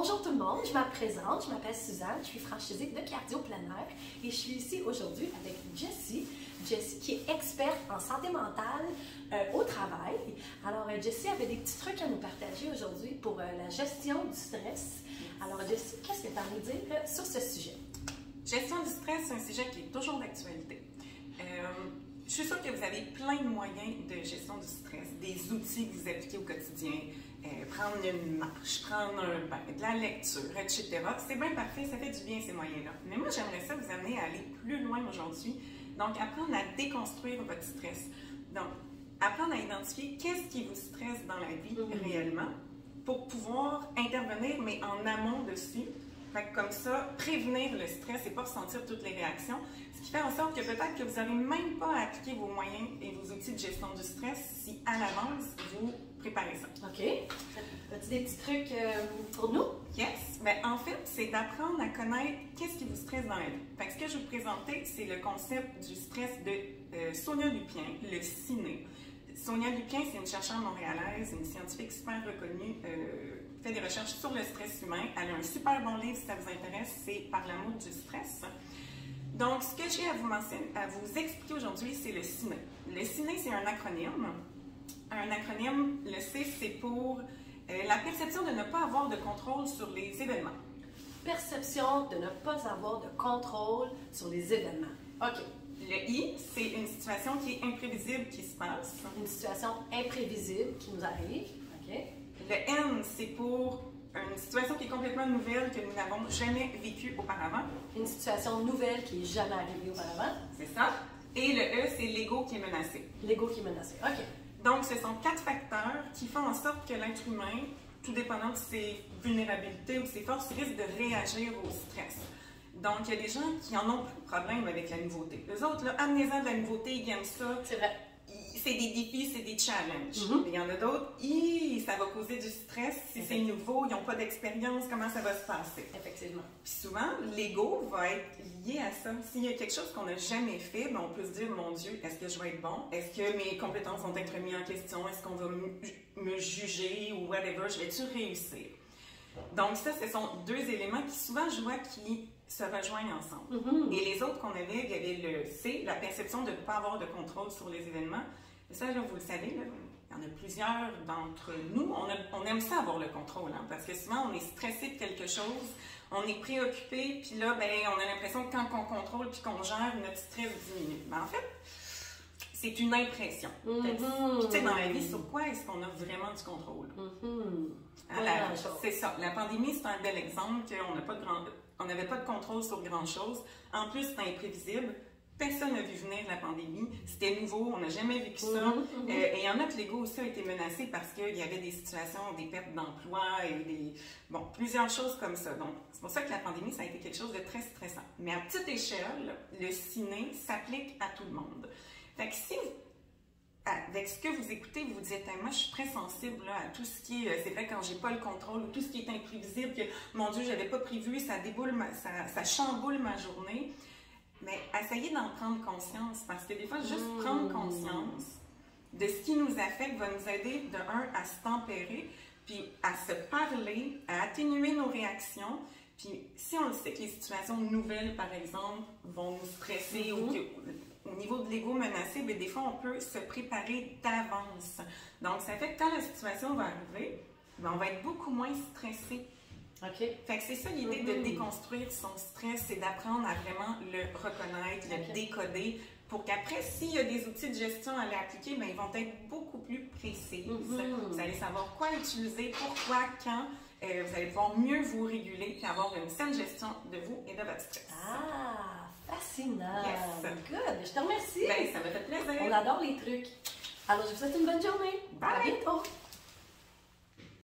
Bonjour tout le monde, je me présente, je m'appelle Suzanne, je suis franchisée de cardio plein air et je suis ici aujourd'hui avec Jessie. Jessie qui est experte en santé mentale au travail. Alors Jessie avait des petits trucs à nous partager aujourd'hui pour la gestion du stress. Alors Jessie, qu'est-ce que tu as à nous dire sur ce sujet? Gestion du stress, c'est un sujet qui est toujours d'actualité. Je suis sûre que vous avez plein de moyens de gestion du stress, des outils que vous appliquez au quotidien, prendre une marche, prendre un bain, de la lecture, etc. C'est bien parfait, ça fait du bien ces moyens-là. Mais moi, j'aimerais ça vous amener à aller plus loin aujourd'hui. Donc, apprendre à déconstruire votre stress. Donc, apprendre à identifier qu'est-ce qui vous stresse dans la vie réellement pour pouvoir intervenir, mais en amont dessus. Fait que comme ça, prévenir le stress et pas ressentir toutes les réactions. Ce qui fait en sorte que peut-être que vous n'avez même pas à appliquer vos moyens et vos outils de gestion du stress si à l'avance, vous préparez ça. OK. As-tu des petits trucs pour nous? Yes. Bien, en fait, c'est d'apprendre à connaître qu'est-ce qui vous stresse dans la vie. Fait que ce que je vais vous présenter, c'est le concept du stress de Sonia Lupien, le ciné. Sonia Lupien, c'est une chercheure montréalaise, une scientifique super reconnue, fait des recherches sur le stress humain. Elle a un super bon livre, si ça vous intéresse, c'est Par l'amour du stress. Donc, ce que j'ai à vous expliquer aujourd'hui, c'est le CINE. Le CINE, c'est un acronyme. Un acronyme, le C, c'est pour la perception de ne pas avoir de contrôle sur les événements. Perception de ne pas avoir de contrôle sur les événements. OK. Le I, c'est une situation qui est imprévisible qui se passe. Une situation imprévisible qui nous arrive. OK. Le N, c'est pour une situation qui est complètement nouvelle que nous n'avons jamais vécue auparavant. Une situation nouvelle qui n'est jamais arrivée auparavant. C'est ça. Et le E, c'est l'ego qui est menacé. L'ego qui est menacé. OK. Donc, ce sont 4 facteurs qui font en sorte que l'être humain, tout dépendant de ses vulnérabilités ou de ses forces, risque de réagir au stress. Donc, il y a des gens qui en ont plus de problème avec la nouveauté. Les autres, là, amenez-en de la nouveauté, ils aiment ça. C'est vrai. C'est des défis, c'est des challenges. Il y en a d'autres, ça va causer du stress. Si c'est nouveau, ils n'ont pas d'expérience, comment ça va se passer? Effectivement. Puis souvent, l'ego va être lié à ça. S'il y a quelque chose qu'on n'a jamais fait, ben on peut se dire, mon Dieu, est-ce que je vais être bon? Est-ce que mes compétences vont être mises en question? Est-ce qu'on va me juger ou whatever? Je vais-tu réussir? Donc ça, ce sont 2 éléments qui souvent, je vois, qui se rejoignent ensemble. Et les autres qu'on avait, il y avait le C, la perception de ne pas avoir de contrôle sur les événements. Et ça, là, vous le savez, là, il y en a plusieurs d'entre nous, on aime ça avoir le contrôle, hein, parce que souvent, on est stressé de quelque chose, on est préoccupé, puis là, ben, on a l'impression que quand on contrôle puis qu'on gère, notre stress diminue. Mais en fait, c'est une impression. Puis, tu sais, dans la vie, sur quoi est-ce qu'on a vraiment du contrôle? C'est ça. La pandémie, c'est un bel exemple qu'on n'avait pas de contrôle sur grand-chose. En plus, c'est imprévisible. Personne n'a vu venir la pandémie. C'était nouveau, on n'a jamais vécu ça. Et il y en a que l'ego aussi a été menacé parce qu'il y avait des situations, des pertes d'emploi et plusieurs choses comme ça. Donc, c'est pour ça que la pandémie, ça a été quelque chose de très stressant. Mais à petite échelle, le ciné s'applique à tout le monde. Fait que si avec ce que vous écoutez, vous dites, moi je suis très sensible là, à tout ce qui est, c'est vrai quand j'ai pas le contrôle, ou tout ce qui est imprévisible, que mon Dieu, j'avais pas prévu, ça déboule, ça chamboule ma journée. Mais essayez d'en prendre conscience, parce que des fois, juste prendre conscience de ce qui nous affecte va nous aider, de un, à se tempérer, puis à se parler, à atténuer nos réactions. Puis si on le sait que les situations nouvelles, par exemple, vont nous stresser ou que, au niveau de l'ego menacé, bien, des fois, on peut se préparer d'avance. Donc, ça fait que quand la situation va arriver, bien, on va être beaucoup moins stressé. OK. Fait que c'est ça l'idée de déconstruire son stress, c'est d'apprendre à vraiment le reconnaître, le décoder, pour qu'après, s'il y a des outils de gestion à l'appliquer, bien, ils vont être beaucoup plus précis. Vous allez savoir quoi utiliser, pourquoi, quand. Vous allez pouvoir mieux vous réguler et avoir une saine gestion de vous et de votre stress. Ah, fascinant! Yes. Good! Je te remercie! Bien, ça m'a fait plaisir! On adore les trucs! Alors, je vous souhaite une bonne journée! Bye! À bientôt!